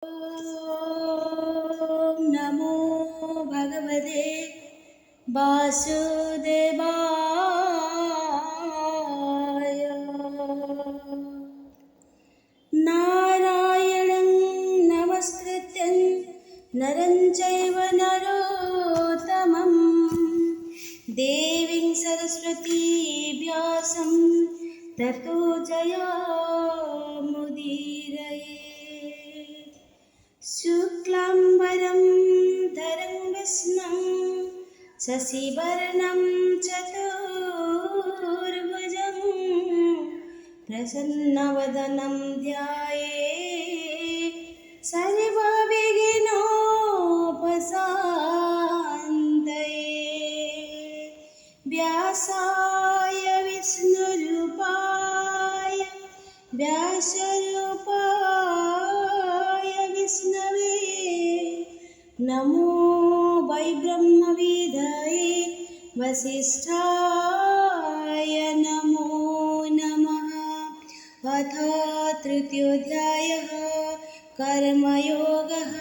ॐ नमो भगवते वासुदेवाय। नारायणं नमस्कृत्यं नरं चैव नरोत्तमं देवीं सरस्वती व्यासं ततो जयमुदीरये। शुक्लाम्बरं धरं विष्णुं शशिवर्णं चतुर्भुजं प्रसन्नवदनं ध्यायेत् सर्वविघ्नोपशान्तये। व्यासाय विष्णुरूपाय व्यासरूपाय विष्णवे नमो वै ब्रह्मविदये वसिष्ठाय नमो नमः। अथ तृतीयोऽध्यायः कर्मयोगः।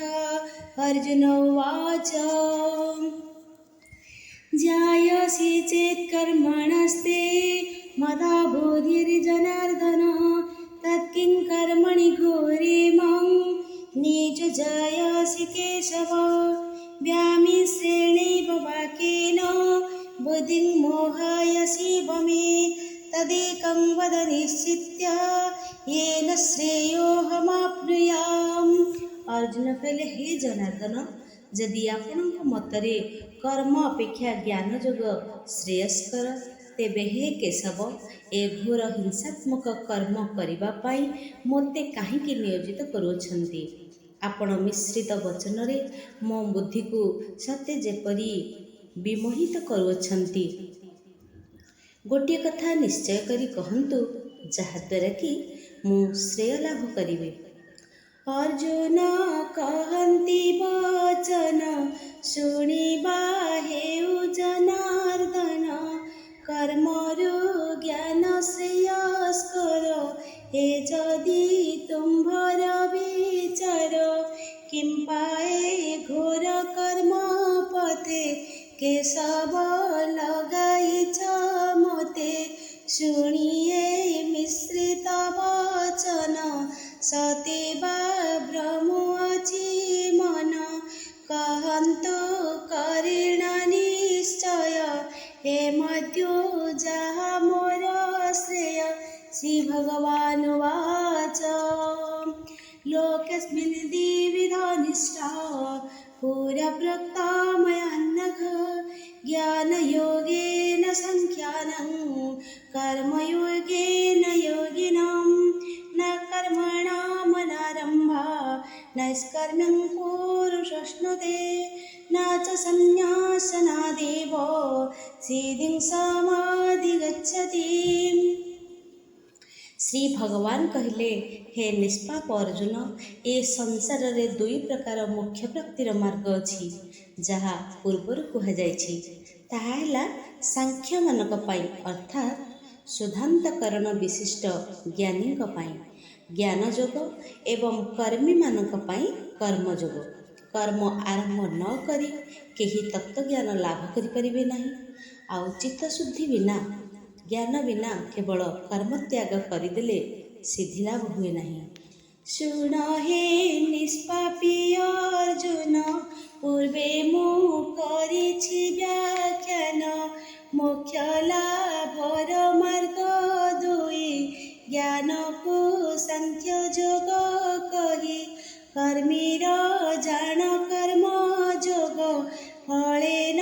अर्जुन उवाच ध्यायसि चेत् कर्मणस्ते मदा बुद्धिर्जनार्दन तत्किं कर्मणि घोरे मां नियोजयसि केशव। व्यामिश्रेणैव वाक्येन बुद्धिं मोहयसि मे तदेकं वद निश्चित्य येन श्रेयोऽहमाप्नुयाम्। अर्जुन कहले, हे जनार्दन, जदि आपणଙ୍କ ମତରେ कर्म अपेक्षा ज्ञान जोग श्रेयस्कर तेबे हे केशव ए घोर हिंसात्मक कर्म करिबा पाई मोते काहींकि नियोजित करुछन्ति। आपण मिश्रित वचन रे मो बुद्धि को सते जेपरि विमोहित करुछन्ति। गोटे कथा निश्चय करी कहन्तु जहाद्वारा कि मु श्रेय लाभ करिबे। अर्जुन कहन्ति वचन शुणिबा हेउ जनार्दन कर्मरु ज्ञान श्रेयस्कर हे जदि तुम्भर विचार किं पाए घोर कर्म पथे केशव लगाइछ मते शुणिए मिश्रित वचन सते बा ब्रह्म अछि मन कहन्तु करेण निश्चय हे मध्यो जहा मोर श्रेय। श्री भगवान् उवाच लोकेऽस्मिन् द्विविधा निष्ठा पुरा प्रोक्ता मया नघ ज्ञानयोगेन साङ्ख्येन कर्मयोगेन योगिनां न कर्मणामनारम्भा नैष्कर्म्यं पुरुषाश्नुते न च सन्न्यासनादेव सिद्धिं समाधिगच्छति। श्री भगवान कहले, हे निष्पाप अर्जुन, ए संसार रे दुई प्रकार मुख्य प्राप्तिर मार्ग अछि जहा पूर्वर कहा जायछि। ताहा हैला सांख्य मानक पाई अर्थात शुद्धान्तकरण विशिष्ट ज्ञानी पाई ज्ञान जोग एवं कर्मी मानक पाई कर्म जोग। कर्म आरंभ न करी केही तत्व ज्ञान लाभ करि परिबे नाही। आउ चित्त शुद्धि बिना ज्ञान बिना केवल कर्म त्याग करिदेले सिद्धि लाभ हुए नाही। शुण हे निष्पापी अर्जुन पूर्वे मु करिछि व्याख्यान मोक्ष लाभर मार्ग दुई ज्ञान को सांख्य जोग कहि कर्मीर जान कर्म जोग फले न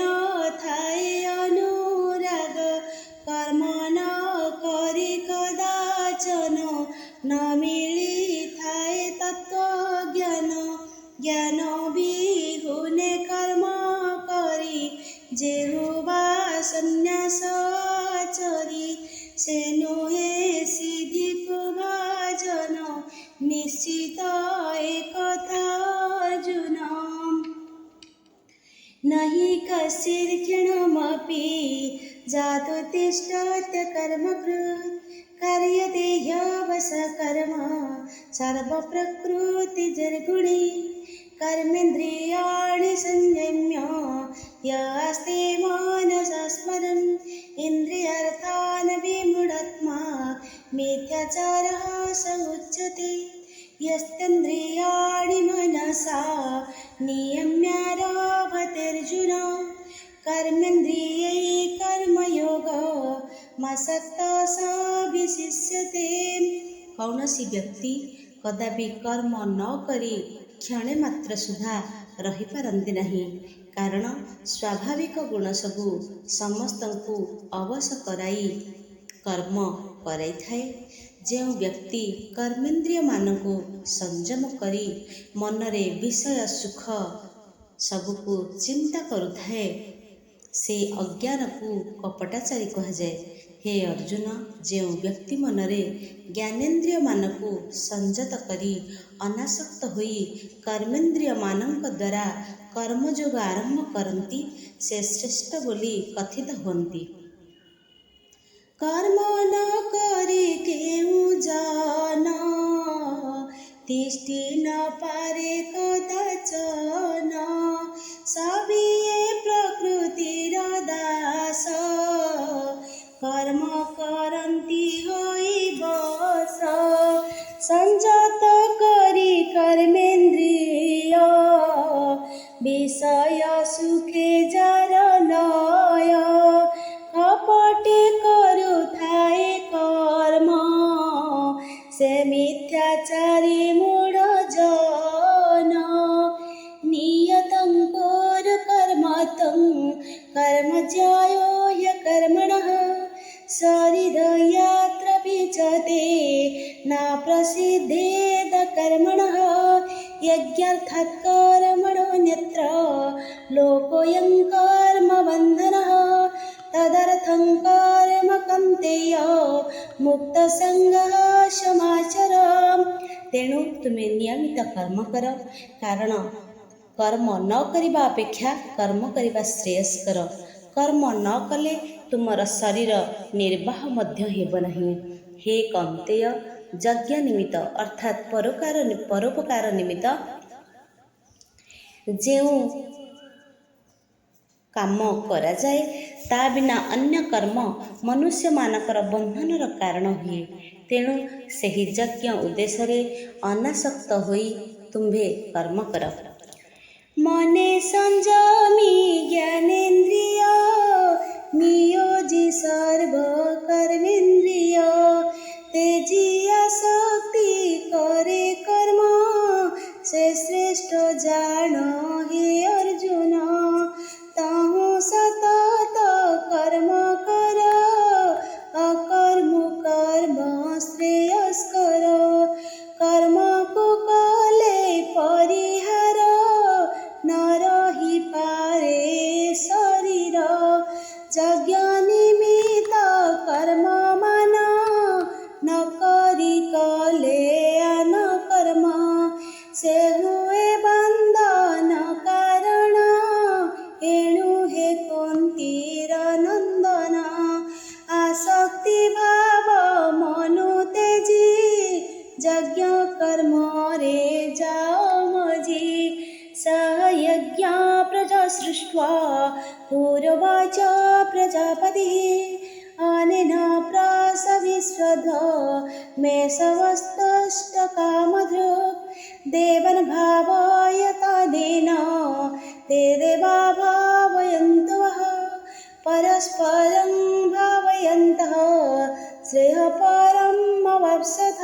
थाए अनुराग कर्म न करि कदाचन न मिली थाए तत्व ज्ञान ज्ञान विहुने कर्म करी जेहुबा सन्यास आचरी से नुहे सिद्धि को भाजन निश्चित एकथा अर्जुन। नहि कश्चित् क्षणमपि जातु तिष्ठत्य कर्मकृत् कार्यते ह्यवश कर्म सर्वप्रकृतिजर्गुणे कर्मेन्द्रियाणि संयम्य यास्ते मनसा स्मरन् इन्द्रियार्थान् विमूढात्मा मिथ्याचारः स उच्यते यस्तेन्द्रियाणि मनसा नियम्यारभतेऽर्जुन कर्मेन्द्रियै कर्मयोगमासक्तः स विशिष्यते। कौनसी व्यक्ति कदापि कर्म न କରି କ୍ଷଣେ ମାତ୍ର ସୁଦ୍ଧା ରହିପାରନ୍ତି ନାହିଁ, କାରଣ ସ୍ୱାଭାବିକ ଗୁଣ ସବୁ ସମସ୍ତଙ୍କୁ ଅବଶ କରାଇ କର୍ମ କରାଇଥାଏ। ଯେଉଁ ବ୍ୟକ୍ତି କର୍ମେନ୍ଦ୍ରିୟମାନଙ୍କୁ ସଂଯମ କରି ମନରେ ବିଷୟ ସୁଖ ସବୁକୁ ଚିନ୍ତା କରୁଥାଏ, ସେ ଅଜ୍ଞାନକୁ କପଟାଚାରୀ କୁହାଯାଏ। ହେ ଅର୍ଜୁନ, ଯେଉଁ ବ୍ୟକ୍ତି ମନରେ ଜ୍ଞାନେନ୍ଦ୍ରିୟମାନଙ୍କୁ ସଂଯତ କରି ଅନାସକ୍ତ ହୋଇ କର୍ମେନ୍ଦ୍ରିୟମାନଙ୍କ ଦ୍ୱାରା କର୍ମଯୋଗ ଆରମ୍ଭ କରନ୍ତି, ସେ ଶ୍ରେଷ୍ଠ ବୋଲି କଥିତ ହୁଅନ୍ତି। କର୍ମ ନ କରି କେଉଁ ଜନ ତିଷ୍ଠି ନ ପାରେ କଦାଚନ ସବିଏ ପ୍ରକୃତିର ଦାସ କର୍ମ କରନ୍ତି ହୋଇ ବଶ ସଂଯତ କରି କର୍ମେନ୍ଦ୍ରିୟ ବିଷୟ ସୁଖେ ଯାର ଲୟ କପଟେ କରୁଥାଏ କର୍ମ ସେ ମିଥ୍ୟାଚାରୀ ମୂଢ଼ ଜନ ନିୟତଂ କୁରୁ କର୍ମତ୍ୱଂ କର୍ମଜ୍ୟାୟୋ ହ୍ୟକର୍ମଣଃ ଶରୀରୟାତ୍ର विजते न प्रसिद्धेद कर्मणः यज्ञार्थात् कर्मणोऽन्यत्र लोकोऽयं कर्मबन्धनः तदर्थं कर्म कौन्तेय मुक्तसङ्गः समाचर। ତେଣୁ ତୁମେ ନିୟମିତ କର୍ମ କର, କାରଣ କର୍ମ ନ କରିବା ଅପେକ୍ଷା କର୍ମ କରିବା ଶ୍ରେୟସ୍କର। କର୍ମ ନ କଲେ ତୁମର ଶରୀର ନିର୍ବାହ ମଧ୍ୟ ହେବ ନାହିଁ। ହେ କୌନ୍ତେୟ, ଯଜ୍ଞ ନିମିତ୍ତ ଅର୍ଥାତ୍ ପରୋପକାର ନିମିତ୍ତ ଯେଉଁ କାମ କରାଯାଏ, ତା ବିନା ଅନ୍ୟ କର୍ମ ମନୁଷ୍ୟମାନଙ୍କର ବନ୍ଧନର କାରଣ ହୁଏ। ତେଣୁ ସେହି ଯଜ୍ଞ ଉଦ୍ଦେଶ୍ୟରେ ଅନାସକ୍ତ ହୋଇ ତୁମ୍ଭେ କର୍ମ କର। ମନେ ସଂଯମୀ ଜ୍ଞାନେନ୍ଦ୍ରିୟ ନିୟୋଜି ସର୍ବ କର୍ମେନ୍ଦ୍ରିୟ ତେଜିଆ ଶକ୍ତି କରେ କର୍ମ ସେ ଶ୍ରେଷ୍ଠ ଜାଣ ହେ ଅର୍ଜୁନ ତହୁଁ ସତତ କର୍ମ କର ଅକର୍ମ କର୍ମ ଶ୍ରେୟସ୍କର କର୍ମକୁ କଲେ ପରିହାର ନ ରହିପାରେ ଶରୀର ଯଜ୍ଞ ନିମିତ୍ତ କର୍ମ ମାନ ନ କରି କଲେ ଆନ କର୍ମ ସେ ହୁଏ ବନ୍ଧନ କାରଣ ଏଣୁ ହେ କୁନ୍ତୀର ନନ୍ଦନ ଆସକ୍ତି ଭାବ ମନୁ ତେଜି ଯଜ୍ଞ କର୍ମରେ ଯାଅ ମଜି ସହ ଯଜ୍ଞ ପ୍ରଜା ସୃଷ୍ଟ୍ୱା ପୂର୍ବବାଚ ପ୍ରଜାପତି अनेन प्रासविश्वध मे सवस्तष्टकामधृक् देवन भावयतनेन ते देवा भावयन्तु वः परस्परं भावयन्तः श्रेयःपरम् अवाप्स्यथ।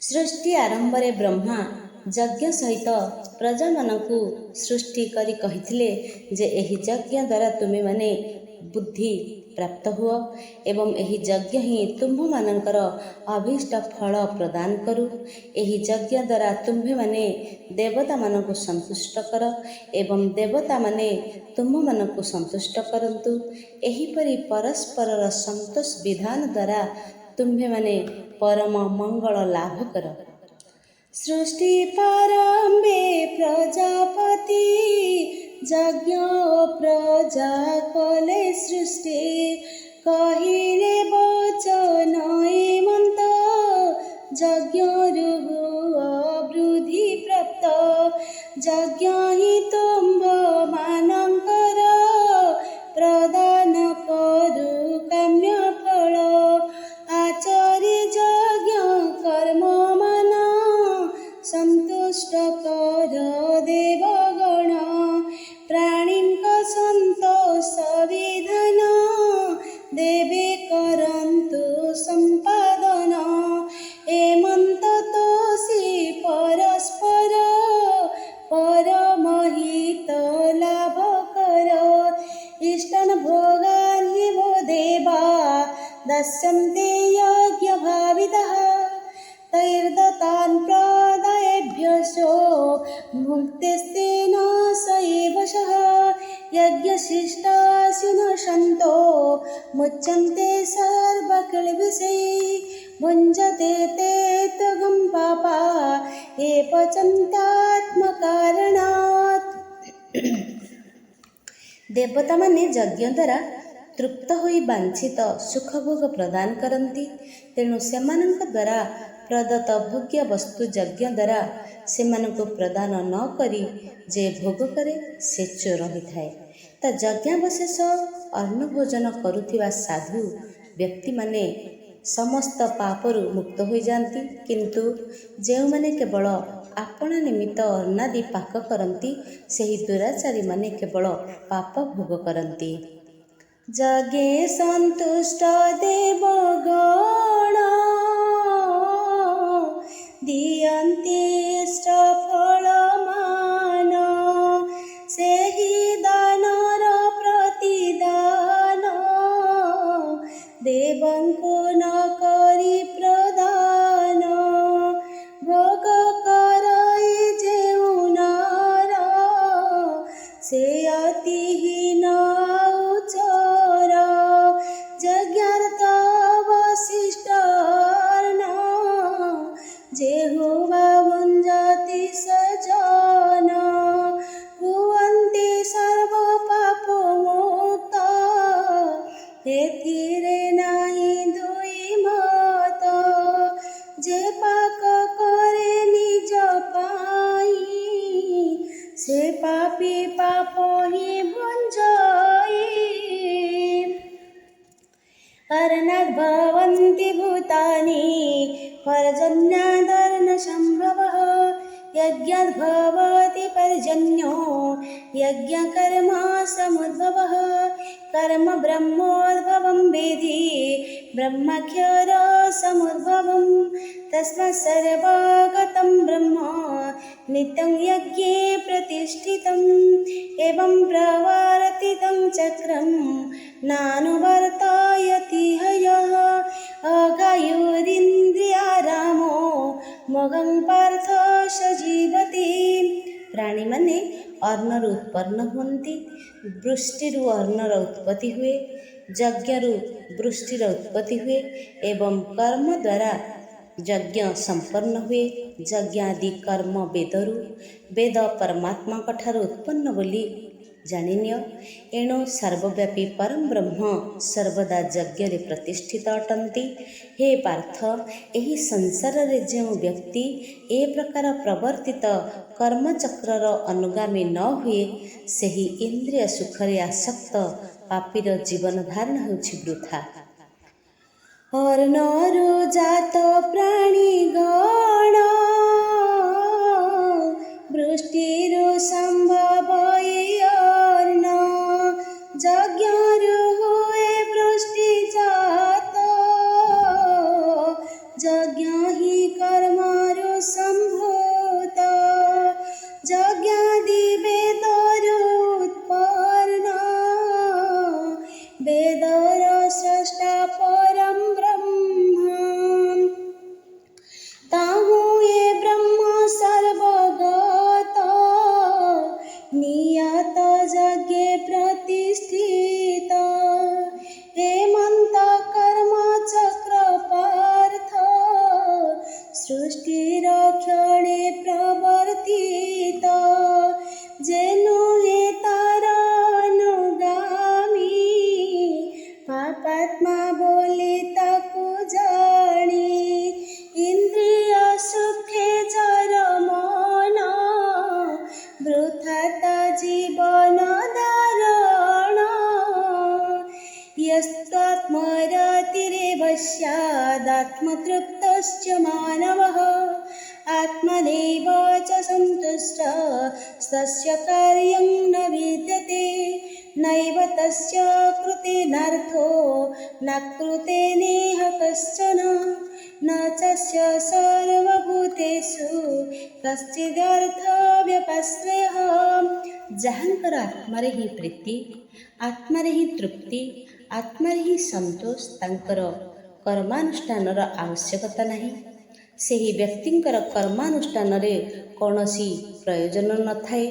सृष्टि आरंभरे ब्रह्मा यज्ञ सहित प्रजाମାନଙ୍କୁ सृष्टि କରି କହିଥିଲେ ଯେ ଏହି ଯଜ୍ଞ ଦ୍ୱାରା ତୁମେମାନେ ବୁଦ୍ଧି ପ୍ରାପ୍ତ ହୁଅ ଏବଂ ଏହି ଯଜ୍ଞ ହିଁ ତୁମ୍ଭମାନଙ୍କର ଅଭୀଷ୍ଟ ଫଳ ପ୍ରଦାନ କରୁ। ଏହି ଯଜ୍ଞ ଦ୍ୱାରା ତୁମ୍ଭେମାନେ ଦେବତାମାନଙ୍କୁ ସନ୍ତୁଷ୍ଟ କର ଏବଂ ଦେବତାମାନେ ତୁମ୍ଭମାନଙ୍କୁ ସନ୍ତୁଷ୍ଟ କରନ୍ତୁ। ଏହିପରି ପରସ୍ପରର ସନ୍ତୋଷ ବିଧାନ ଦ୍ୱାରା ତୁମ୍ଭେମାନେ ପରମ ମଙ୍ଗଳ ଲାଭ କର। सृष्टि प्रारंभे प्रजापति यज्ञ प्रजा कले सृष्टि कहिले ଯଜ୍ଞ ହିଁ ତୁମ୍ଭମାନଙ୍କର ପ୍ରଦାନ କରୁ କାମ୍ୟ ଫଳ। ଆଚରି ଯଜ୍ଞ କର୍ମ ମାନ ସନ୍ତୁଷ୍ଟ କର ଦେବଗଣ। ପ୍ରାଣୀଙ୍କ ସନ୍ତୋଷ ବିଧାନ ଦେବେ କରନ୍ତୁ ସମ୍ପାଦନ। ଏମନ୍ତ ତୋଷି ପରସ୍ପର ପରମହିତ ଲାଭ କର। ଇଷ୍ଟାନ ଭୋଗାନି ଭୋ ଦେବା ଦାସ୍ୟନ୍ତେ ଯଜ୍ଞ ଭାବିତଃ। ତୈର୍ଦତାନ୍ ପ୍ରଦାୟେभ्यो ଭୁଙ୍କ୍ତେସ୍ତେନ स एव सः। यज्ञशिष्टाशिनो सन्तो मुच्यन्ते सर्वकिल्बिषैः। भुञ्जते ते त्वगं पापा ये पचन्त्यात्मकारणात्। ଦେବତାମାନେ ଯଜ୍ଞ ଦ୍ୱାରା ତୃପ୍ତ ହୋଇ ବାଞ୍ଛିତ ସୁଖଭୋଗ ପ୍ରଦାନ କରନ୍ତି। ତେଣୁ ସେମାନଙ୍କ ଦ୍ୱାରା ପ୍ରଦତ୍ତ ଭୋଗ୍ୟ ବସ୍ତୁ ଯଜ୍ଞ ଦ୍ୱାରା ସେମାନଙ୍କୁ ପ୍ରଦାନ ନ କରି ଯେ ଭୋଗ କରେ ସେ ଚୋର ହୋଇଥାଏ। ତ ଯଜ୍ଞାବଶେଷ ଅନ୍ନ ଭୋଜନ କରୁଥିବା ସାଧୁ ବ୍ୟକ୍ତିମାନେ ସମସ୍ତ ପାପରୁ ମୁକ୍ତ ହୋଇଯାଆନ୍ତି। କିନ୍ତୁ ଯେଉଁମାନେ କେବଳ ଆପଣା ନିମିତ୍ତ ଅନ୍ନାଦି ପାକ କରନ୍ତି ସେହି ଦୁରାଚାରୀମାନେ କେବଳ ପାପ ଭୋଗ କରନ୍ତି। ଯଜ୍ଞେ ସନ୍ତୁଷ୍ଟ ଦେବଗଣ ଦିଅନ୍ତି ଇଷ୍ଟ ଫଳମାନ। ସେହି ଦାନର ପ୍ରତିଦାନ ଦେବଙ୍କୁ ନ କରି ପ୍ରଦାନ। ଭୋଗ କରଇ ଯେଉଁ ନର ସେ ଅତିହୀନ ଆଉ ଚୋର। ଯଜ୍ଞାର୍ଥ ଅବଶିଷ୍ଟ ଅନ୍ନ ଯେହୁବା ଭୁଞ୍ଜତି ସଜନ। ହୁଅନ୍ତି ସର୍ବ ପାପ ମୁକ୍ତ ଏଥିରେ ନାହିଁ ଦୁଇ ମତ। ଯେ ପାକ କରେ ନିଜ ପାଇଁ ସେ ପାପୀ ପାପ ହିଁ ଭୁଞ୍ଜଇ। करणाद् भवन्ति भूतानि पर्जन्यादर्न सम्भवः। यज्ञाद् भवति पर्जन्यो यज्ञकर्म समुद्भवः। कर्म ब्रह्मोद्भवं वेदि ब्रह्माख्यर समुद्भवं। तस्मात् सर्वगतं ब्रह्म नित्यं यज्ञे प्रतिष्ठितम्। एवं प्रवर्तितं चक्रं नानुवर्तयति हयः। अगायुरिन्द्रियारामो मोघं पार्थ सजीवति। ପ୍ରାଣୀମାନେ ଅନ୍ନରୁ ଉତ୍ପନ୍ନ ହୁଅନ୍ତି। ବୃଷ୍ଟିରୁ ଅନ୍ନର ଉତ୍ପତ୍ତି ହୁଏ। ଯଜ୍ଞରୁ ବୃଷ୍ଟିର ଉତ୍ପତ୍ତି ହୁଏ ଏବଂ କର୍ମ ଦ୍ୱାରା ଯଜ୍ଞ ସମ୍ପନ୍ନ ହୁଏ। ଯଜ୍ଞ ଆଦି କର୍ମ ବେଦରୁ, ବେଦ ପରମାତ୍ମାଙ୍କ ଠାରୁ ଉତ୍ପନ୍ନ ବୋଲି ଜାଣିନିଅ। ଏଣୁ ସର୍ବବ୍ୟାପୀ ପରମ ବ୍ରହ୍ମ ସର୍ବଦା ଯଜ୍ଞରେ ପ୍ରତିଷ୍ଠିତ ଅଟନ୍ତି। ହେ ପାର୍ଥ, ଏହି ସଂସାରରେ ଯେଉଁ ବ୍ୟକ୍ତି ଏ ପ୍ରକାର ପ୍ରବର୍ତ୍ତିତ କର୍ମଚକ୍ରର ଅନୁଗାମୀ ନ ହୁଏ ସେହି ଇନ୍ଦ୍ରିୟ ସୁଖରେ ଆସକ୍ତ ପାପୀର ଜୀବନ ଧାରଣ ହେଉଛି ବୃଥା। ଅର୍ଣ୍ଣରୁ ଜାତ ପ୍ରାଣୀଗଣ ବୃଷ୍ଟିରୁ ସମ୍ଭବ ଅନ୍ନ। ଯଜ୍ଞରୁ ହୁଏ ବୃଷ୍ଟି ଜାତ ଯଜ୍ଞ ହିଁ କର୍ମରୁ ସମ୍ଭୂତ। ଯଜ୍ଞାଦି ବେଦରୁ ଉତ୍ପନ୍ନ ବେଦର ସ୍ରଷ୍ଟା ପରଂ ବ୍ରହ୍ମ। ତାହୁ आत्मतृप्तश्च मानवः आत्मनैव च सन्तुष्टः तस्य कार्यं न विद्यते नैव तस्य कृतेनार्थो न कृतेनेह कश्चन न तस्य सर्वभूतेषु कश्चिदर्थव्यपश्रयः। ଯାହାଙ୍କର ଆତ୍ମାରେ ହିଁ ପ୍ରୀତି, ଆତ୍ମାରେ ହିଁ ତୃପ୍ତି, ଆତ୍ମାରେ ହିଁ ସନ୍ତୋଷ, ତାଙ୍କର କର୍ମାନୁଷ୍ଠାନର ଆବଶ୍ୟକତା ନାହିଁ। ସେହି ବ୍ୟକ୍ତିଙ୍କର କର୍ମାନୁଷ୍ଠାନରେ କୌଣସି ପ୍ରୟୋଜନ ନଥାଏ,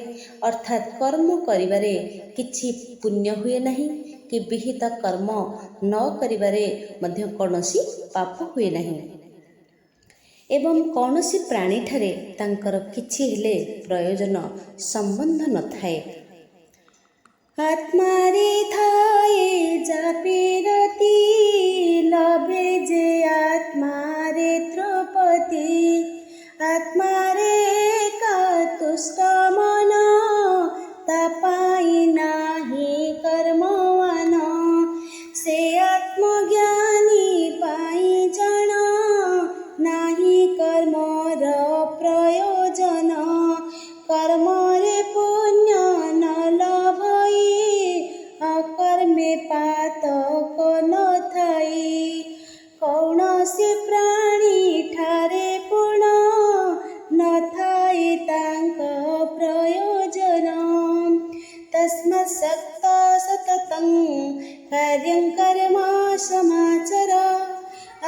ଅର୍ଥାତ୍ କର୍ମ କରିବାରେ କିଛି ପୁଣ୍ୟ ହୁଏ ନାହିଁ କି ବିହିତ କର୍ମ ନ କରିବାରେ ମଧ୍ୟ କୌଣସି ପାପ ହୁଏ ନାହିଁ ଏବଂ କୌଣସି ପ୍ରାଣୀଠାରେ ତାଙ୍କର କିଛି ହେଲେ ପ୍ରୟୋଜନ ସମ୍ବନ୍ଧ ନଥାଏ। ଆତ୍ମାରେ ଥାଏ ଯାପି ରତି ଲଭେ ଯେ ଆତ୍ମାରେ ତୃପତି ଆତ୍ମାରେ ତୁଷ୍ଟ ମନ ତା ପାଇଁ ନାହିଁ କର୍ମୱାନ ସେ ଆତ୍ମଜ୍ଞାନୀ ପାଇଁ ଜଣା ନାହିଁ କର୍ମର ପ୍ରୟୋଜନ କର୍ମରେ ପୁଣ୍ୟ ନ ଲଭଇ ଅକର୍ମେ ପାତକ ନଥାଇ କୌଣସି ପ୍ରାଣୀ ଠାରେ ପୁଣ୍ୟ ନଥାଏ ତାଙ୍କ ପ୍ରୟୋଜନ ତସ୍ମାତ୍ ସକ୍ତ ସତତଂ କାର୍ଯ୍ୟଂ କର୍ମ ସମାଚର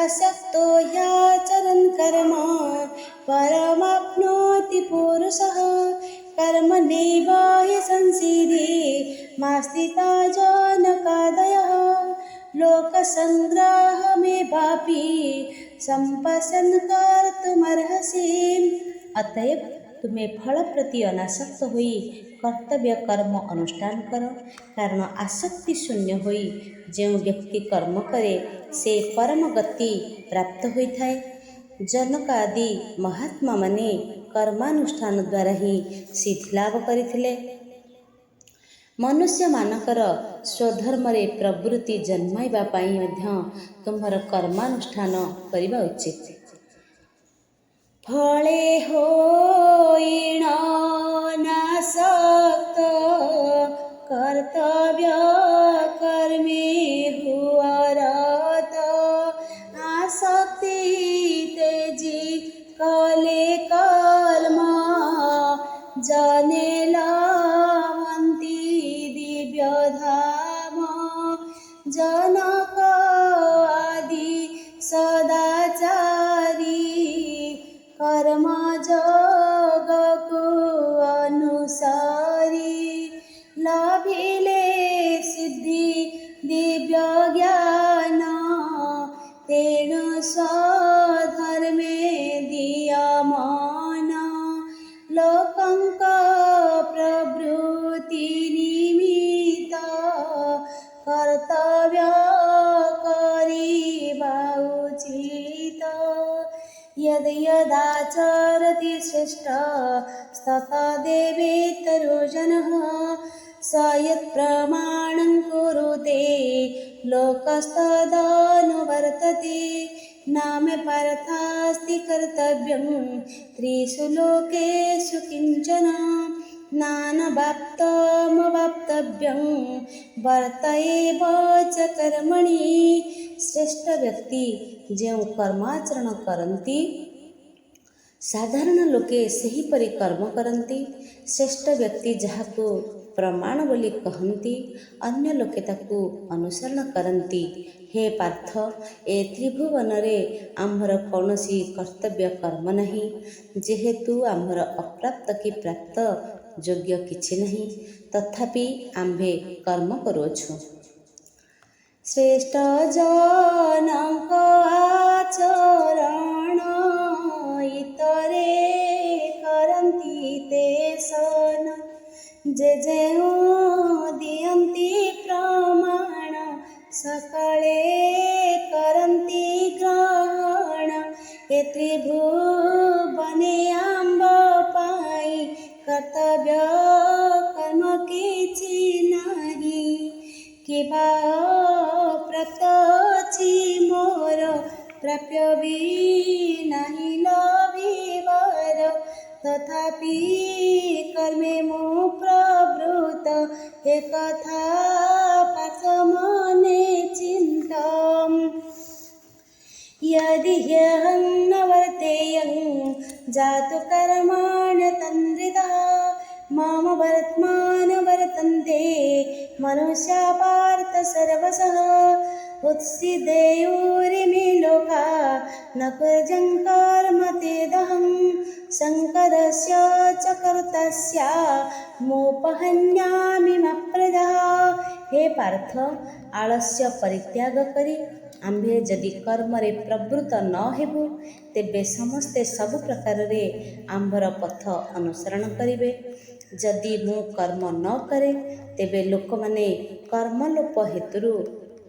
असक्तो ह्याचरन् कर्म परमाप्नोति पुरुषः कर्मणैव हि संसिद्धि मास्तिता जनकादयः लोकसंग्रहमेवापि संपश्यन् कर्तुमर्हसि। अतएव तुम्हें फल प्रति अनासक्त होई कर्तव्य कर्म अनुष्ठान कर, कारण आसक्ति शून्य होई जो व्यक्ति कर्म करे से परम गति प्राप्त होइथाए। जनक आदि महात्मा माने कर्मानुष्ठान द्वारा ही सिद्धि लाभ करथिले। मनुष्य मानकर स्वधर्मरे प्रवृत्ति जन्माइबा पाई मध्य तुम्हार कर्मानुष्ठान करिबा उचित। फले होइण नासक्त कर्तव्य कर्मे हुअरत आसक्ति तेजी कले कर्म जने लभन्ति दिव्यधाम जनक आदि सदाचारी कर्म जगको अनुसारी लभिले सिद्धि दिव्य ज्ञान तेणु स्वधर्मे दीयमान लोकंक प्रवृत्ति निमित्त कर्तव्य करिबा उचित। यद् यदाचरति श्रेष्ठ तत्तदेवेतरो जनः स यत्प्रमाणं कुरुते लोकस्तदनुवर्तते नामे पार्थास्ति कर्तव्यं त्रिषु लोकेषु किञ्चन नानवाप्तमवाप्तव्यं वर्त एव च कर्मणि। श्रेष्ठ व्यक्ति जो कर्माचरण करती साधारण लोके सेहीपरि कर्म करती। श्रेष्ठ व्यक्ति जहाको प्रमाण बोली कहती अन्य लोके ताकू अनुसरण करती। हे पार्थ, ए त्रिभुवन रे आम्भर कौनसी कर्तव्य कर्म नहीं, जेहेतु आम्भर अप्राप्त कि प्राप्त योग्य किछि नहीं, तथापि आम्भे कर्म करुअछु। श्रेष्ठ जनक आचरण इतरे करन्ति ते सन जे दियन्ति प्रमाण सकाळे करन्ति ग्रहण ए त्रिभुवने आम्ब पाई कर्तव्य कर्म किछि नाही किबा प्राप्त अछि मोर प्राप्य तथापि कर्मे मो प्रवृत्त हे कथा पार्थमने चिन्तम् यदि ह्यहं न वर्तेयं जातु कर्माण्यतन्द्रितः मम वर्त्मान वर्तन्ते मनुष्या पार्थ सर्वशः उत्सिदेयुरिमे लोका न कुर्जं कर्म तेदहं शङ्करस्य च कर्तस्य मोपहन्यामि मप्रदः। हे पार्थ, आलस्य परित्याग करी आम्भे जदि कर्मरे प्रवृत्त न हेबु तेबे समस्ते सबु प्रकारे आम्भर पथ अनुसरण करिवे। जदि मु कर्म न करे तेबे लोकमाने कर्मलोप हेतुरु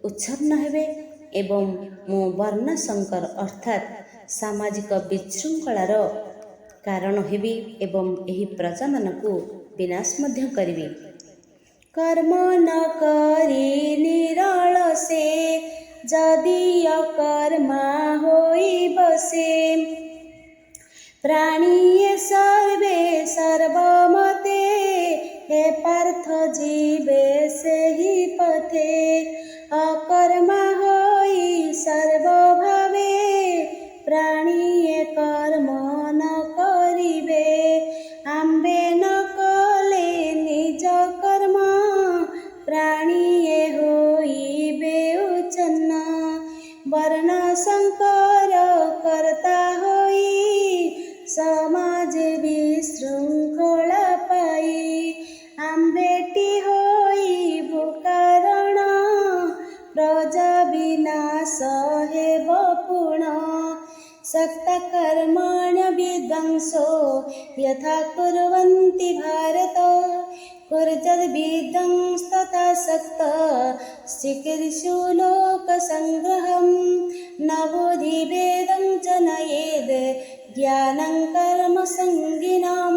उच्छन्न हेबे एवं मु वर्ण संकर अर्थात सामाजिक विशृंखलार कारण हेबी एवं एही प्रजामानकु विनाश मध्य करिबी। कर्म न करी निरालसे जदि अकर्मा होई बसे प्राणिये सर्वे सर्वमते हे पार्थ जीवे सेहि पथे अकर्मा होई सर्वभावे प्राणिये कर्म न करिवे आम्बे न कले निज कर्म प्राणिये होइबे उच्चन्न वर्ण संकर कर्ता होई समाजे विशृंखला पाई आम्बेटी होइबु कारण प्रजा विनाश हेब पुनः सक्ता कर्मण्य विध्वंसो यथा कुर्वन्ति भारत कुर्जद्विध्वंस्तथा सक्ता चिकीर्षु लोकसंग्रहं न बुद्धिभेदं जनयेद् ज्ञानं कर्म संगिनां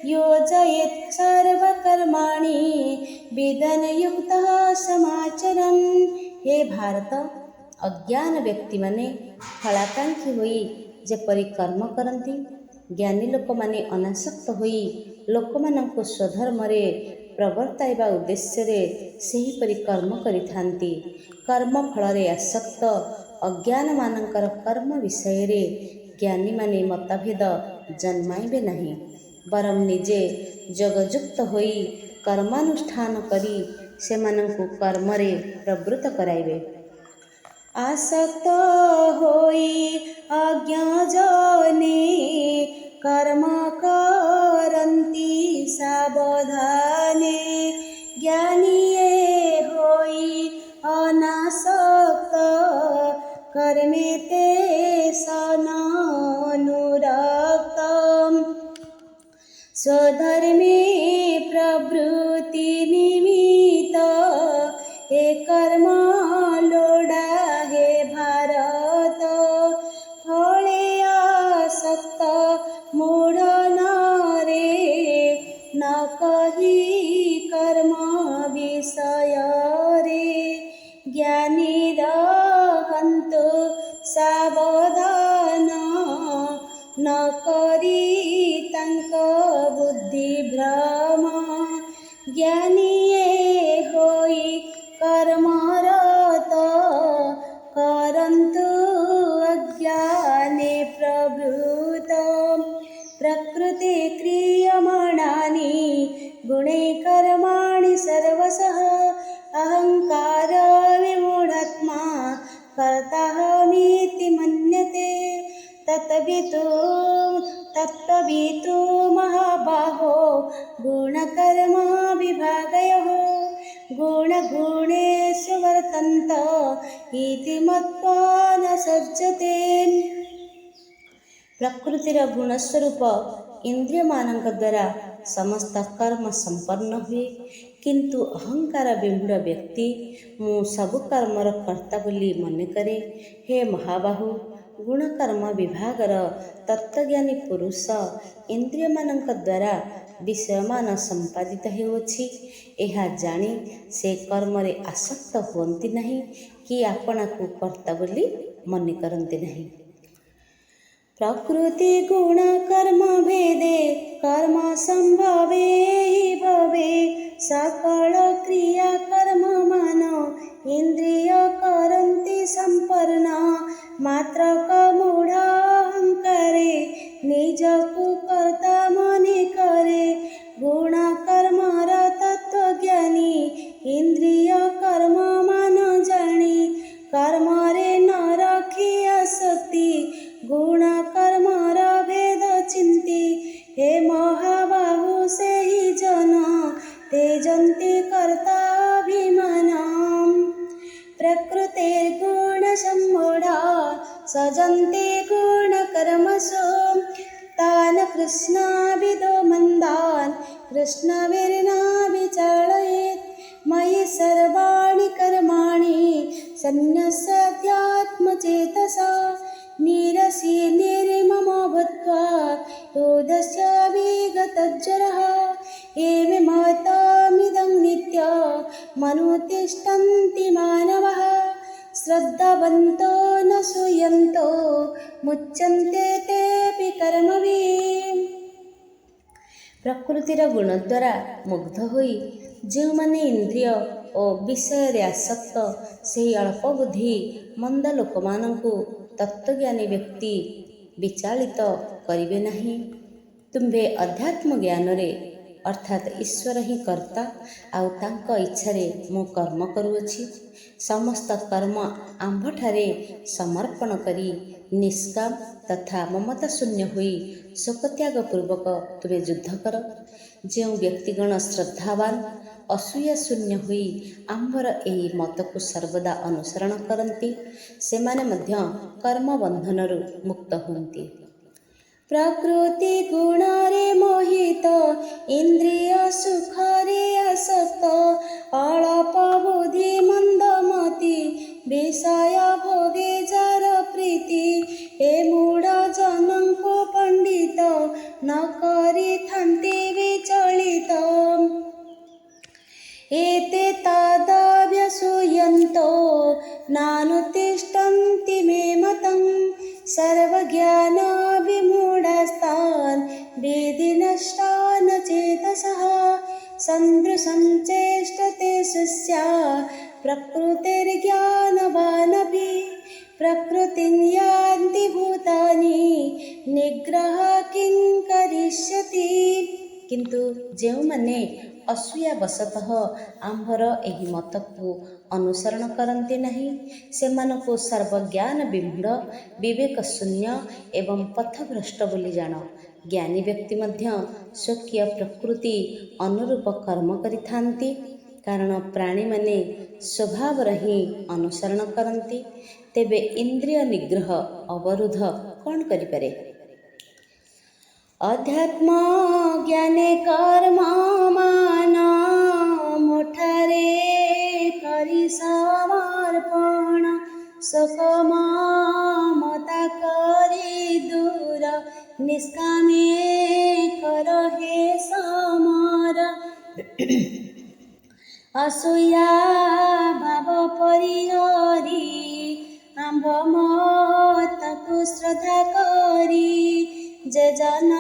योजयेत् सर्वकर्माणि विधानयुक्तः समाचरन्। हे भारत, अज्ञान व्यक्ति माने फलाकांक्षी होई जेपरि कर्म करती ज्ञानी लोक माने अनासक्त होई लोकमानंको स्वधर्मरे प्रवर्ताइबा उद्देश्य सेहीपरि कर्म करिथांती। कर्म फलरे आसक्त अज्ञान मानंकर कर्म विषय रे ज्ञानी माने मतभेद जन्माइबे नहीं बरं निजे जगजुक्त होई कर्मानुष्ठान करी सेमानंको कर्मरे प्रवृत्त कराइबे। आसक्त होई अज्ञाजने कर्म करन्ति सावधाने ज्ञानिये होई अनासक्त कर्मे ते सनानुरक्तम् स्वधर्मे प्रवृत्ति निमित्त हे कर्म लोडा हे भारत फले आसक्त मूढ़ नारे न कही कर्म विषय रे ज्ञानी रहन्तु सावधान न करी तंक बुद्धि भ्रम ज्ञानिये होई कर्मरत करन्तु अज्ञाने प्रवृत्त प्रकृते क्रियमाणानि गुणे कर्माणि सर्वशः अहंकार विमूढात्मा कर्ताहमीति मन्यते तत्त्ववितु महाबाहो गुणकर्म विभागयोः गुणगुणेषु वर्तन्त इति मत्वा न सज्जते। प्रकृतिर गुणस्वरूप इंद्रिय मानक द्वारा समस्त कर्म संपन्न हुए किंतु अहंकार विमूढ़ व्यक्ति मु सबु कर्मर कर्ता बोली मन करे। हे महाबाहु, गुणकर्म विभागर तत्वज्ञानी पुरुष इंद्रिय मानक द्वारा विषयमान संपादित हेउछि एहा जानी से कर्मरे आसक्त हुअन्ति नहीं कि आपणाकु कर्ता बोली मन करन्ति नहीं। प्रकृति गुण कर्म भेदे कर्म संभवे हि भवे सकल क्रिया कर्म मन इंद्रिय करन्ति संपन्ना मात्र मूढ़ अहंकारे निजकु कर्ता मनि करे गुण कर्म तत्व ज्ञानी इंद्रिय कर्म मान जानी कर्म रे न रखी आसक्ति गुण कर्म भेद चिंती हे महाबाहु से ही जन तेजंती कर्ताभिमान प्रकृतिर्गुण सम्मूढ़ा सजन्ते गुण कर्मसु तान् कृष्णाविदो मन्दान् कृष्णवीर्ना विचालयेत् मयि सर्वाणि कर्माणि सन्न्यस्याध्यात्मचेतसा नीरसि निर्ममो भूत्वा योधस्य विगतज्वरः एवमेतामिदं नित्यमनुतिष्ठन्ति मानवः श्रद्धावन्तो न सूयन्तो मुच्यन्ते तेऽपि कर्मभिः। प्रकृतिर गुण द्वारा मुग्ध होई ଯେଉଁମାନେ ଇନ୍ଦ୍ରିୟ ଓ ବିଷୟରେ ଆସକ୍ତ ସେହି ଅଳ୍ପ ବୁଦ୍ଧି ମନ୍ଦ ଲୋକମାନଙ୍କୁ ତତ୍ତ୍ୱଜ୍ଞାନୀ ବ୍ୟକ୍ତି ବିଚାଳିତ କରିବେ ନାହିଁ। ତୁମ୍ଭେ ଅଧ୍ୟାତ୍ମ ଜ୍ଞାନରେ ଅର୍ଥାତ୍ ଈଶ୍ୱର ହିଁ କର୍ତ୍ତା ଆଉ ତାଙ୍କ ଇଚ୍ଛାରେ ମୁଁ କର୍ମ କରୁଅଛି। ସମସ୍ତ କର୍ମ ଆମ୍ଭଠାରେ ସମର୍ପଣ କରି ନିଷ୍କାମ ତଥା ମମତା ଶୂନ୍ୟ ହୋଇ ଶୋକତ୍ୟାଗ ପୂର୍ବକ ତୁମେ ଯୁଦ୍ଧ କର। ଯେଉଁ ବ୍ୟକ୍ତିଗଣ ଶ୍ରଦ୍ଧାବାନ ଅସୂୟା ଶୂନ୍ୟ ହୋଇ ଆମ୍ଭର ଏହି ମତକୁ ସର୍ବଦା ଅନୁସରଣ କରନ୍ତି ସେମାନେ ମଧ୍ୟ କର୍ମ ବନ୍ଧନରୁ ମୁକ୍ତ ହୁଅନ୍ତି। ପ୍ରକୃତି ଗୁଣରେ ମୋହିତ ଇନ୍ଦ୍ରିୟ ସୁଖରେ ଆସକ୍ତ ଅଳପ ବୁଦ୍ଧି ମନ୍ଦମତି ବିଷୟ ଭୋଗେ ଯାର ପ୍ରୀତି ଏ ମୂଢ଼ ଜନଙ୍କୁ ପଣ୍ଡିତ ନ କରିଥାନ୍ତି ବିଚଳିତ एते तादाभ्यसूयन्तो नानुतिष्ठन्ति मे मतं सर्वज्ञानाभिमूढस्तान् विधिनष्टान् चेतसः सन्दृशञ्चेष्टते शिष्या प्रकृतिर्ज्ञानवानपि प्रकृतिं यान्ति भूतानि निग्रह किं करिष्यति। किन्तु ଯେଉଁମାନେ ଅସୂୟା ବଶତଃ ଆମ୍ଭର ଏହି ମତକୁ ଅନୁସରଣ କରନ୍ତି ନାହିଁ ସେମାନଙ୍କୁ ସର୍ବଜ୍ଞାନ ବିମୂଢ଼ ବିବେକ ଶୂନ୍ୟ ଏବଂ ପଥଭ୍ରଷ୍ଟ ବୋଲି ଜାଣ। ଜ୍ଞାନୀ ବ୍ୟକ୍ତି ମଧ୍ୟ ସ୍ୱକୀୟ ପ୍ରକୃତି ଅନୁରୂପ କର୍ମ କରିଥାନ୍ତି କାରଣ ପ୍ରାଣୀମାନେ ସ୍ୱଭାବର ହିଁ ଅନୁସରଣ କରନ୍ତି। ତେବେ ଇନ୍ଦ୍ରିୟ ନିଗ୍ରହ ଅବରୁଦ୍ଧ କ'ଣ କରିପାରେ? अध्यात्म ज्ञाने कर्म मान मुठारे करि समर्पण शोक ममता करि दूर निष्कामे कर हे समर असूया भाव परिहरी आम्भ मतକୁ श्रद्धा करी जे जन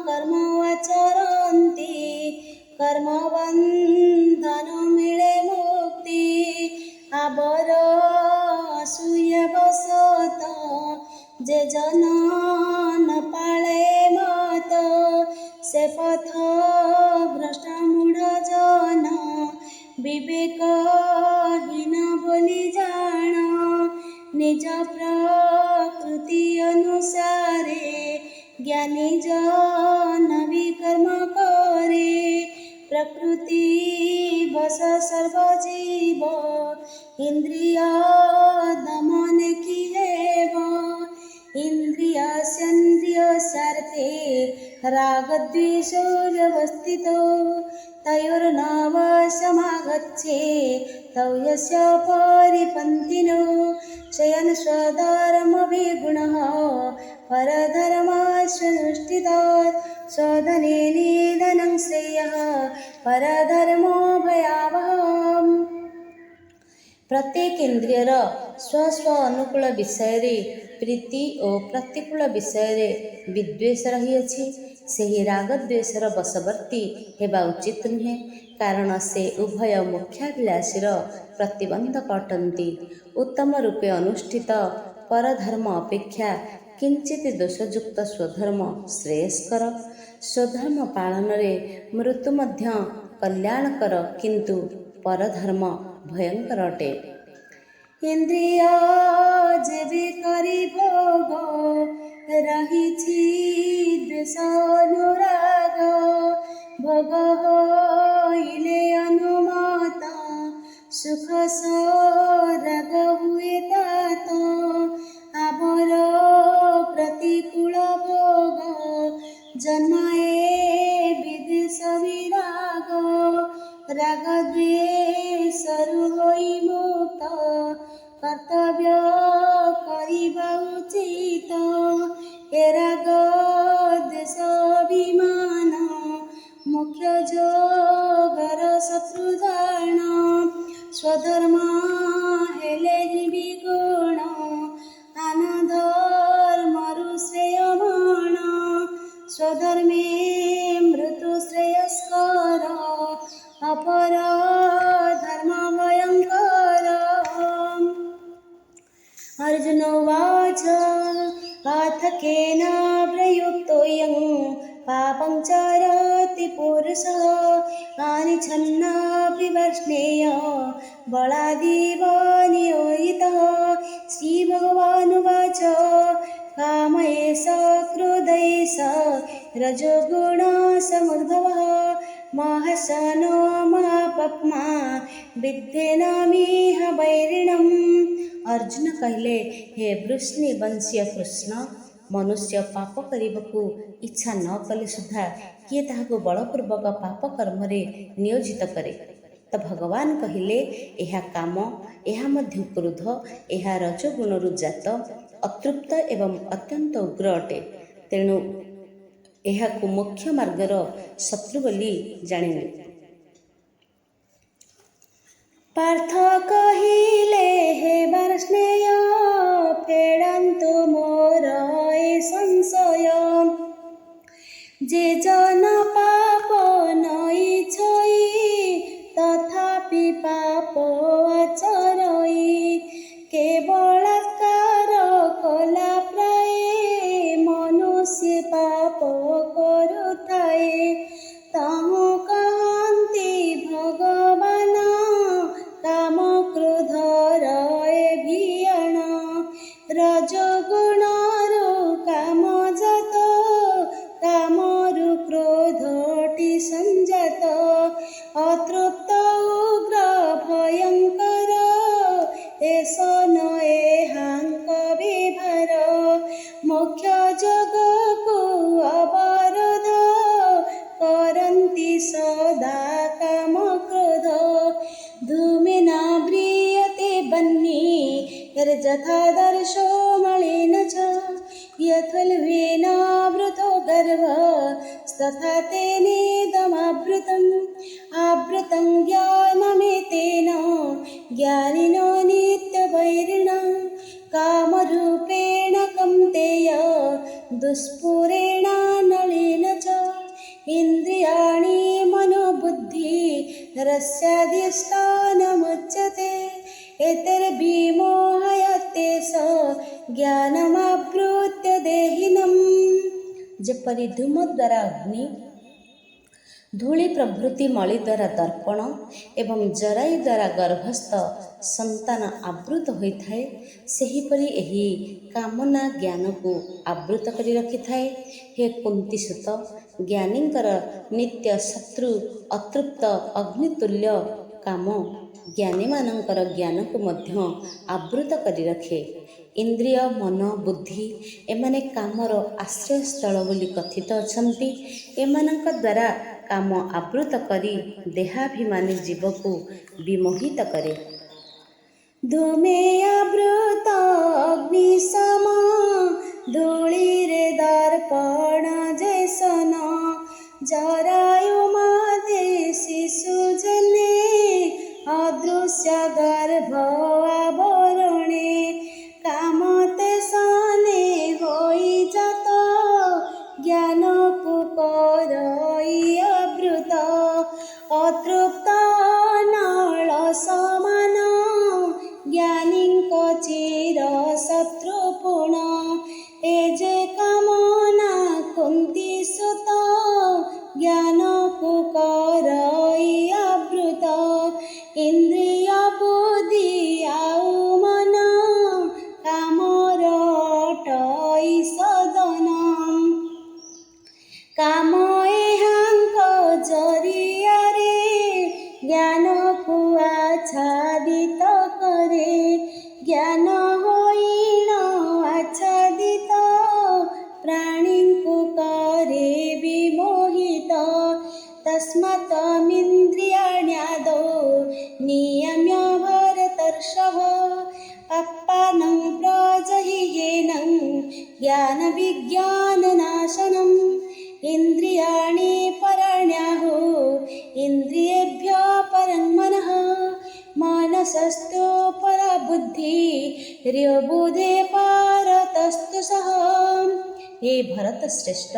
कर्म आचरन्ति कर्म बन्धन मिले मुक्ति आबर असूया बसत जे जन न पाळे मत से पथ भ्रष्ट मूढ़ जन विवेकहीन बोली जान निज प्रकृति अनुसारे ज्ञानी जन भी कर्म करे प्रकृति बस सर्व जीव इंद्रिय दमन की हेव इंद्रियस्येन्द्रियस्यार्थे रागद्वेषोऽवस्थितो तयोर्नवशमागच्छे तौ यस्य परिपन्थिनो शयन स्वधर्मविगुणः परधर्मस्वनुष्ठितात् स्वधने निधनं श्रेयः परधर्मो भयावहः। ପ୍ରତ୍ୟେକ ଇନ୍ଦ୍ରିୟର ସ୍ୱ ସ୍ୱ ଅନୁକୂଳ ବିଷୟରେ ପ୍ରୀତି ଓ ପ୍ରତିକୂଳ ବିଷୟରେ ବିଦ୍ୱେଷ ରହିଅଛି। ସେହି ରାଗଦ୍ୱେଷର ବଶବର୍ତ୍ତୀ ହେବା ଉଚିତ ନୁହେଁ, କାରଣ ସେ ଉଭୟ ମୋକ୍ଷାଭିଳାଷୀର ପ୍ରତିବନ୍ଧକ ଅଟନ୍ତି। ଉତ୍ତମ ରୂପେ ଅନୁଷ୍ଠିତ ପରଧର୍ମ ଅପେକ୍ଷା କିଞ୍ଚିତ୍ ଦୋଷଯୁକ୍ତ ସ୍ୱଧର୍ମ ଶ୍ରେୟସ୍କର। ସ୍ୱଧର୍ମ ପାଳନରେ ମୃତ୍ୟୁ ମଧ୍ୟ କଲ୍ୟାଣକର, କିନ୍ତୁ ପରଧର୍ମ ଭୟଙ୍କର ଅଟେ। ଇନ୍ଦ୍ରିୟ ଯେବେ କରି ଭୋଗ ରହିଛି ଦ୍ୱେଷ ଅନୁରାଗ, ଭୋଗ ହୋଇଲେ ଅନୁମତ ସୁଖ ରାଗ ହୁଏ ତାତ। ଆମର ପ୍ରତିକୂଳ ଭୋଗ ଜନ୍ମାଏ ବିଦ୍ୱେଷ ବିରାଗ, ରାଗ ଦ୍ୱେଷରୁ ହୋଇ ମୁକ୍ତ କର୍ତ୍ତବ୍ୟ କରିବା ଉଚିତ। ଏ ରାଗ ଦ୍ୱେଷ ଅଭିମାନ ମୁଖ୍ୟ ଯୋଗର ଶତ୍ରୁଧନ। ସ୍ୱଧର୍ମ ହେଲେ ହିଁ ବିଗୁଣ, ଆନ ଧର୍ମରୁ ଶ୍ରେୟମାଣ। ସ୍ୱଧର୍ମେ ମୃତ୍ୟୁ ଶ୍ରେୟସ୍କର, ଅପର ଧର୍ମ ଭୟଙ୍କର। अर्जुन उवाच अथ केन प्रयुक्तोऽयं पापं चरति पुरुषः अनिच्छन्नापि वर्ष्णेय बलादिव नियोजितः। श्रीभगवानुवाच काम एष क्रोध एष रजोगुणसमुद्भवः, महाशनो महापाप्मा विद्धेनमिह वैरिणम्। अर्जुन कहले, हे वृष्णि वंशीय कृष्ण, मनुष्य पाप କରିବାକୁ ଇଚ୍ଛା ନ କଲେ ସୁଦ୍ଧା କିଏ ତାହାକୁ ବଳପୂର୍ବକ ପାପ କର୍ମରେ ନିୟୋଜିତ କରେ? ତ ଭଗବାନ କହିଲେ, ଏହା କାମ, ଏହା ମଧ୍ୟ କ୍ରୋଧ, ଏହା ରଜଗୁଣରୁ ଜାତ, ଅତୃପ୍ତ ଏବଂ ଅତ୍ୟନ୍ତ ଉଗ୍ର ଅଟେ। ତେଣୁ ଏହାକୁ ମୋକ୍ଷ ମାର୍ଗର ଶତ୍ରୁ ବୋଲି ଜାଣିଲେ। ପାର୍ଥ କହିଲେ, ହେ ବର୍ଷ୍ଣେୟ, ଫେଡ଼ନ୍ତୁ ମୋର ଏ ସଂଶୟ। ଯେ ଜନ ପାପ ନ ଇଚ୍ଛଇ, ତଥାପି ପାପ ଆଚରଇ। କେବଳାକାର କଲା ପ୍ରାୟେ, ମନୁଷ୍ୟ ପାପ କରୁଥାଏ। ତାହା କହନ୍ତି ଭଗବାନ, କାମ କ୍ରୋଧର ଏ ଭିଆଣ। ରଜଗୁଣରୁ କାମ ଜାତ, କାମରୁ କ୍ରୋଧଟି ସଂଜାତ। ଅତୃପ୍ତ ଉଗ୍ର ଭୟଙ୍କର, ଏଷ ନ ଏହାଙ୍କ ବିଭାର। ମୋକ୍ଷ ଯୋଗକୁ ଅବରୋଧ, କରନ୍ତି ସଦା କାମ କ୍ରୋଧ। ଧୂମେନ ବ୍ରିୟତେ ବହ୍ନିर्यथादर्शो मलिन च, यथोल्बेन आवृतो गर्भस्तथा तेनेदमावृतम्। आवृतं ज्ञानमेतेन ज्ञानिनो नित्यवैरिणा, कामरूपेण कौन्तेय दुष्पूरेण नलिन च। इन्द्रियाणि मनोबुद्धिरस्याधिष्ठानमुच्यते, एतैर्विमोहयतेष ज्ञानमावृत्य देहिनम्। ଯେପରି ଧୂମ ଦ୍ୱାରା ଅଗ୍ନି, ଧୂଳି ପ୍ରଭୃତି ମଳି ଦ୍ୱାରା ଦର୍ପଣ ଏବଂ ଜରାୟୁ ଦ୍ୱାରା ଗର୍ଭସ୍ଥ ସନ୍ତାନ ଆବୃତ ହୋଇଥାଏ, ସେହିପରି ଏହି କାମନା ଜ୍ଞାନକୁ ଆବୃତ କରି ରଖିଥାଏ। ହେ କୁନ୍ତୀସୁତ, ଜ୍ଞାନୀଙ୍କର ନିତ୍ୟ ଶତ୍ରୁ ଅତୃପ୍ତ ଅଗ୍ନିତୁଲ୍ୟ କାମ ଜ୍ଞାନୀମାନଙ୍କର ଜ୍ଞାନକୁ ମଧ୍ୟ ଆବୃତ କରି ରଖେ। ଇନ୍ଦ୍ରିୟ, ମନ, ବୁଦ୍ଧି ଏମାନେ କାମର ଆଶ୍ରୟସ୍ଥଳ ବୋଲି କଥିତ ଅଛନ୍ତି। ଏମାନଙ୍କ ଦ୍ୱାରା କାମ ଆବୃତ କରି ଦେହାଭିମାନୀ ଜୀବକୁ ବିମୋହିତ କରେ। ଧୂମେ ଆବୃତ ଅଗ୍ନି ସମ, ଧୂଳିରେ ଦର୍ପଣ ଜୈସନ। ଜରାୟୁ ମାତେ ଶିଶୁ ଜନେ, ଅଦୃଶ୍ୟ ଗର୍ଭ କରଇଅବୃତ ଅତୃପ୍ତ ନଳ ସମାନ ଜ୍ଞାନୀଙ୍କ ଚିର ଶତ୍ରୁପୁଣ ଏ ଯେ କାମନା କୁନ୍ତି ସୁତ ଜ୍ଞାନକୁ କରଇଅବୃତ ଇନ୍ଦ୍ରିୟ ବୁଦ୍ଧି ଆଉ ମନ କାମର ଅଟଇ ସଦନ କାମ ଏହାଙ୍କ ଜରିଆରେ ଜ୍ଞାନକୁ ଆଚ୍ଛାଦିତ କରେ ଜ୍ଞାନ ହୋଇଣ ଆଚ୍ଛାଦିତ ପ୍ରାଣୀଙ୍କୁ କରେ ବିମୋହିତ ତସ୍ମାତମିନ୍ଦ୍ରିୟାଣ୍ୟାଦୌ ନିୟମ୍ୟ ଭରତର୍ଷଭ ପାପାନଂ ପ୍ରଜହିୟେନଂ ଜ୍ଞାନ ବିଜ୍ଞାନନାଶନಂ ଇନ୍ଦ୍ରିୟାଣି ପରାण्याहुः ଇନ୍ଦ୍ରିୟେଭ୍ୟଃ ପରଂ ମନଃ ମନସସ୍ತು ପରା ବୁଦ୍ଧିର୍ୟୋବୁଧେ ପାରତସ୍ತು ସହ ହେ ଭରତ ଶ୍ରେଷ୍ଠ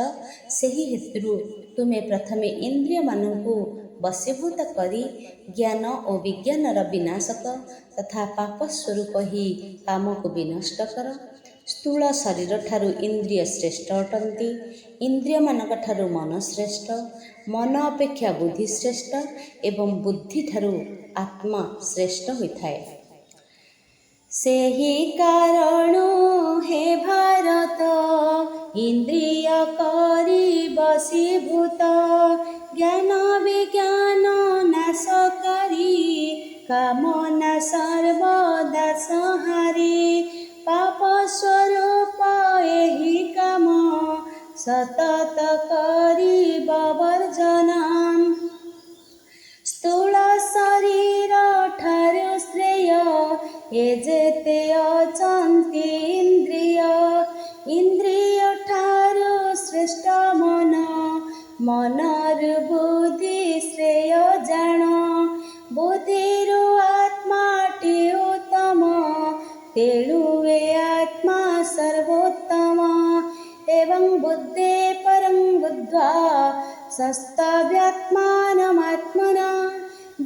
ସେହି ହେତୁରୁ ତୁମେ ପ୍ରଥମେ ଇନ୍ଦ୍ରିୟମାନଙ୍କୁ ବଶୀଭୂତ କରି ଜ୍ଞାନ ଓ ବିଜ୍ଞାନର ବିନାଶକ ତଥା ପାପ ସ୍ୱରୂପ ହିଁ କାମକୁ ବିନଷ୍ଟ କର ସ୍ଥୂଳ ଶରୀରଠାରୁ ଇନ୍ଦ୍ରିୟ ଶ୍ରେଷ୍ଠ ଅଟନ୍ତି ଇନ୍ଦ୍ରିୟମାନଙ୍କଠାରୁ ମନ ଶ୍ରେଷ୍ଠ ମନ ଅପେକ୍ଷା ବୁଦ୍ଧି ଶ୍ରେଷ୍ଠ ଏବଂ ବୁଦ୍ଧିଠାରୁ ଆତ୍ମା ଶ୍ରେଷ୍ଠ ହୋଇଥାଏ ସେହି କାରଣ ହେ ଭାରତ ଇନ୍ଦ୍ରିୟ କରି ବଶୀଭୂତ ଜ୍ଞାନ ବିଜ୍ଞାନ ନାଶକାରୀ କାମନା ସର୍ବଦା ସଂହାରୀ ପାପ ସ୍ୱରୂପ ଏହି କାମ ସତତ କରିବ ବର୍ଜନ ସ୍ଥୂଳ ଶରୀର ଠାରୁ ଶ୍ରେୟ ଏ ଯେତେ ଅଛନ୍ତି ଇନ୍ଦ୍ରିୟ ଠାରୁ ଶ୍ରେଷ୍ଠ ମନ ମନରୁ ବୁଦ୍ଧି ଶ୍ରେୟ ଜାଣ ବୁଦ୍ଧିରୁ ଆତ୍ମାଟି ଉତ୍ତମ ତେଣୁ ଏ ଆତ୍ମା ସର୍ବୋତ୍ତମ ଏବଂ ବୁଦ୍ଧି ପରଂ ବୁଦ୍ଧ୍ୱା ସଂସ୍ତଭ୍ୟାତ୍ମାନମାତ୍ମନା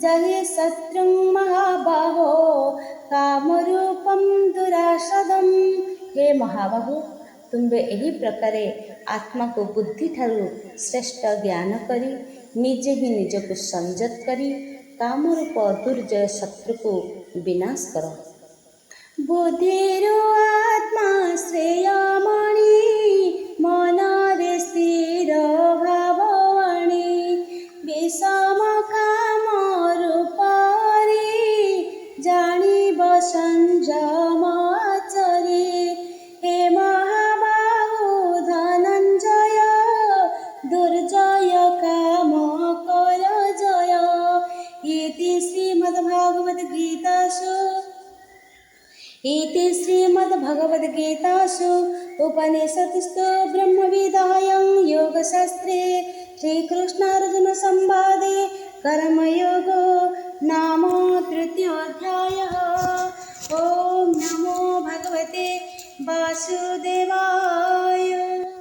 ଜହି ଶତ୍ରୁଂ ମହାବାହୋ କାମରୂପଂ ଦୁରାସଦಂ ହେ ମହାବାହୁ ତୁମ୍ଭେ ଏହି ପ୍ରକାରେ ଆତ୍ମାକୁ ବୁଦ୍ଧିଠାରୁ ଶ୍ରେଷ୍ଠ ଜ୍ଞାନ କରି ନିଜେ ହିଁ ନିଜକୁ ସଂଯତ କରି କାମରୂପ ଦୁର୍ଜୟ ଶତ୍ରୁକୁ ବିନାଶ କର ବୁଦ୍ଧିରୁ ଆତ୍ମା ଶ୍ରେୟମଣି ମନରେ ସ୍ଥିର ଭାବବାଣୀ ବିଷମ କାମ ରୂପରେ ଜାଣିବ ସଂଯମ ଆଚରେ ହେ ମହାବାହୁ ଧନଞ୍ଜୟ ଦୁର୍ଜୟ କାମ କର ଜୟ ଇତି ଶ୍ରୀମଦ୍ଭଗବଦ୍ଗୀତାସୁ ଉପନିषत्सु ब्रह्मविद्यायां योगशास्त्रे श्रीकृष्णार्जुनसंवादे कर्मयोग